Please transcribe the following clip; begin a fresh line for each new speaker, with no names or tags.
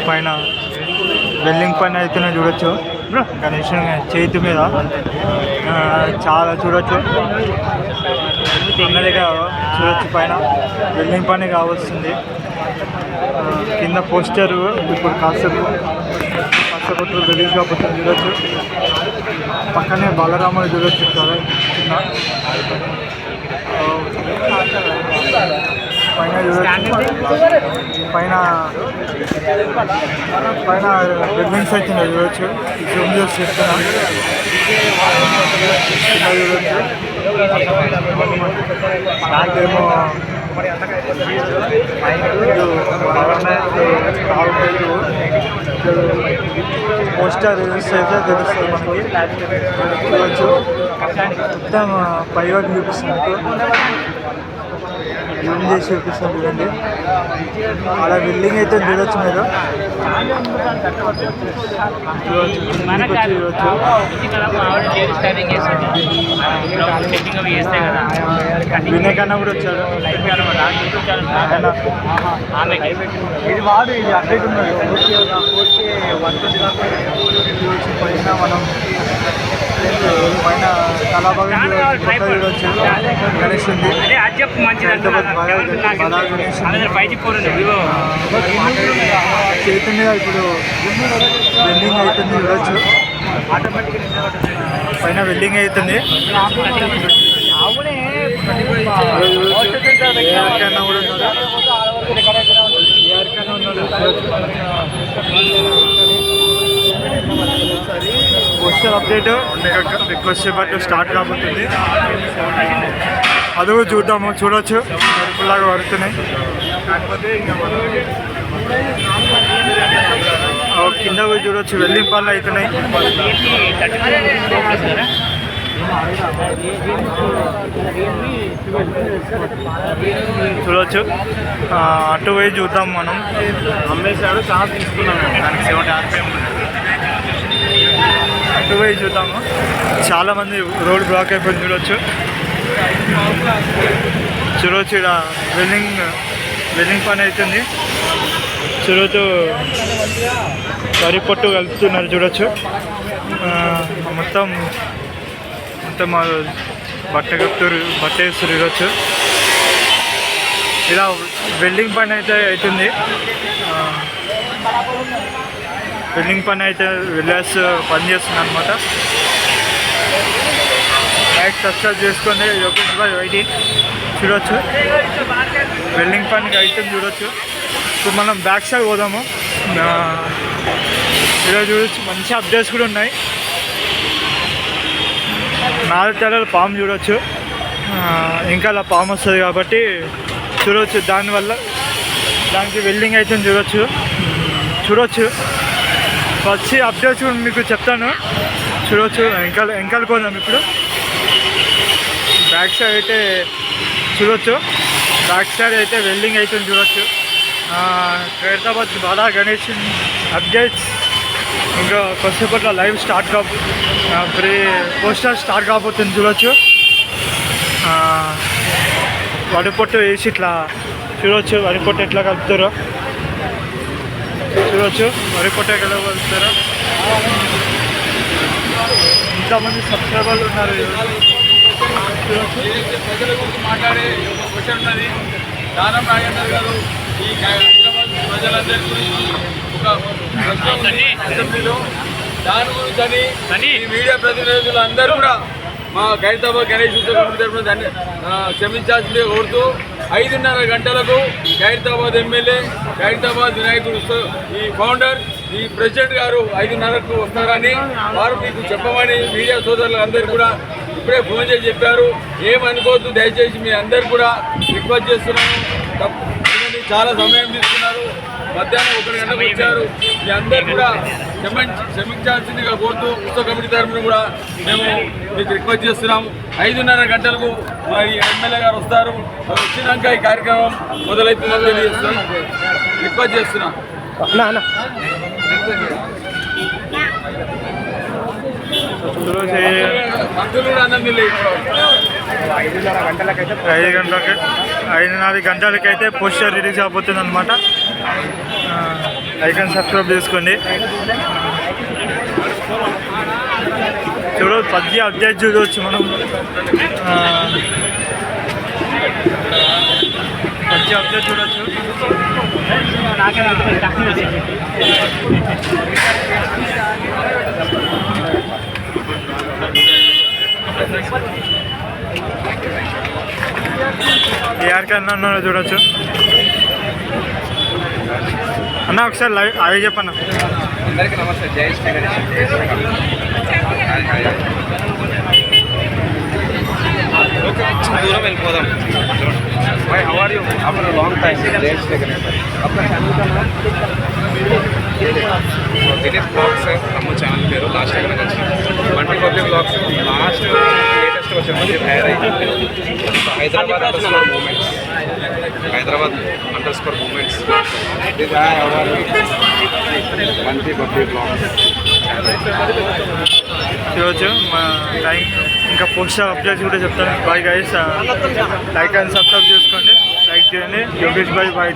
పైన వెల్డింగ్ పైన అయితేనే చూడొచ్చు గణేష్ చేతి మీద చాలా చూడొచ్చు చిన్నదిగా చూడొచ్చు పైన వెల్డింగ్ పని కావస్తుంది కింద పోస్టర్ ఇప్పుడు కాసేపు రిలీజ్ కాబోతుంది చూడొచ్చు పక్కనే బాలరాముడు చూడొచ్చు చాలా చిన్న పైన చూడొచ్చు పైన బిల్డింగ్స్ అయితే చూడొచ్చు జూమ్ చేసి చెప్తున్నా చూడొచ్చు నాకేమో పోస్టర్ రిలీజ్ అయితే తెలుస్తుంది మనకి చూడొచ్చు మొత్తం పైగా చూపిస్తుంది జూమ్ చేసి చూపిస్తుంది చూడండి అలా బిల్డింగ్ అయితే చూడొచ్చు మీరు చూడొచ్చు వినయ్ కన్నా కూడా వచ్చాడు మనం పైన చాలా బాగా చూడొచ్చు గణేష్ ఉంది చేతి మీద ఇప్పుడు వెల్డింగ్ అవుతుంది చూడొచ్చు పైన వెల్డింగ్ అవుతుంది ఏఆర్కన్నా కూడా poster update request but start కాబోతుంది అది కూడా చూడొచ్చు మెరుపులాగా పడుతున్నాయి కింద కూడా చూడొచ్చు వెల్డింగ్ పనులు అవుతున్నాయి చూడొచ్చు అటు పోయి చూద్దాం మనం అమ్మేశాడు చాలా తీసుకున్నాం దానికి 70 RPM అటు పోయి చూద్దాము చాలామంది రోడ్ బ్లాక్ అయిపోయింది చూడొచ్చు ఇక్కడ వెల్డింగ్ పని అవుతుంది చూడొచ్చు వరి పొట్టు కలుపుతున్నారు చూడొచ్చు మొత్తం బట్ట వేస్తారు చూడొచ్చు ఇలా వెల్డింగ్ పని అయితే అవుతుంది వెల్డింగ్ పని అయితే విలేజ్ పని చేస్తుంది అనమాట లైక్ సబ్స్క్రైబ్ చేసుకొని యోగేష్ భాయ్ వైటీ చూడొచ్చు వెల్డింగ్ పనికి ఐటమ్ చూడొచ్చు ఇప్పుడు మనం బ్యాక్ సైడ్ పోదాము ఇలా చూడొచ్చు మంచి అప్డేట్స్ కూడా ఉన్నాయి 4 తలల పాము చూడొచ్చు ఇంకా అలా పాము వస్తుంది కాబట్టి చూడొచ్చు దానికి వెల్డింగ్ అయితే చూడొచ్చు వచ్చి అప్డేట్స్ మీకు చెప్తాను చూడొచ్చు వెంకాల పోదాం ఇప్పుడు బ్యాక్ సైడ్ అయితే చూడొచ్చు బ్యాక్ సైడ్ అయితే వెల్డింగ్ అయితే చూడొచ్చు ఖైరతాబాద్ బాలా గణేష్ అప్డేట్స్ ఇంకా కొద్దిసేపట్లో లైవ్ స్టార్ట్ పోస్టర్ స్టార్ట్ కాబోతుంది చూడొచ్చు వడిపొట్టు వేసి ఇట్లా చూడొచ్చు వడిపొట్టు ఎట్లా కలుపుతారో చూడొచ్చు వడిపొట్టు ఎట్లా కలుపుతారో ఇంతమంది సబ్స్క్రైబర్లు ఉన్నారు
ప్రజల గురించి మాట్లాడే క్వశ్చన్ ఉన్నది దానం నాగేందర్ గారు ఈ హైదరాబాద్ ప్రజలందరి గురించి ఒక అసెంబ్లీలో దాని గురించి ఈ మీడియా ప్రతినిధులు అందరూ కూడా మా ఖైరతాబాద్ గణేష్ ఉత్సవ కమిటీ తరఫున దాన్ని క్షమించాల్సిందిగా కోరుతూ 5:30 గంటలకు ఖైరతాబాద్ ఎమ్మెల్యే ఖైరతాబాద్ వినాయకుడు ఈ ఫౌండర్ ఈ ప్రెసిడెంట్ గారు 5:30కు వస్తారని వారు మీకు చెప్పమని మీడియా సోదరులందరూ కూడా ఇప్పుడే ఫోన్ చేసి చెప్పారు. ఏమనుకోవద్దు దయచేసి మీ అందరు కూడా రిక్వెస్ట్ చేస్తున్నాను. చాలా సమయం తీసుకున్నారు, మధ్యాహ్నం 1 గంటకు వచ్చారు. మీ అందరు కూడా క్షమించాల్సిందిగా కోరుతూ ఉత్సవ కమిటీ తరఫున కూడా మేము మీకు రిక్వెస్ట్ చేస్తున్నాము. 5:30 గంటలకు మరి ఎమ్మెల్యే గారు వస్తారు. వచ్చినాక ఈ కార్యక్రమం మొదలవుతుందని తెలియజేస్తున్నాం, రిక్వెస్ట్ చేస్తున్నాం. భక్తులు కూడా అందరం
5:30 గంటలకైతే పోస్టర్ రిలీజ్ అవబోతుంది అనమాట. లైక్ అండ్ సబ్స్క్రైబ్ చేసుకోండి. చూడవచ్చు పబ్జీ అప్డేట్ చూడవచ్చు మనం. పబ్జీ అప్డేట్ చూడవచ్చు. ఏఆర్ కన్నా చూడవచ్చు. అన్న ఒకసారి లైవ్ అవి చెప్పన్న.
అందరికీ నమస్తే. జై శ్రీ గణేష్. దూరం వెళ్ళిపోదాం. भाई how are you after a long time. जय श्री गणेश. आपका चैनल का नाम दिलीप ब्लॉग्स है. ನಮ್ಮ ఛానల్ పేరు లాస్ట్ టైం నుంచి 20 పబ్లిక్ బ్లాగ్స్ లాస్ట్ లేటెస్ట్ వచ్చిన మంది తయారైంది. హైదరాబాద్ అండర్స్కోర్ మూమెంట్స్ ఇది అవ్వాలి 20 పబ్లిక్ బ్లాగ్స్
చూడవచ్చు. మా టైం ఇంకా పోస్టర్ అప్డేట్స్ కూడా చెప్తాను. Bye guys, like and subscribe చేసుకోండి, లైక్ చేయండి. Yogesh bye bye.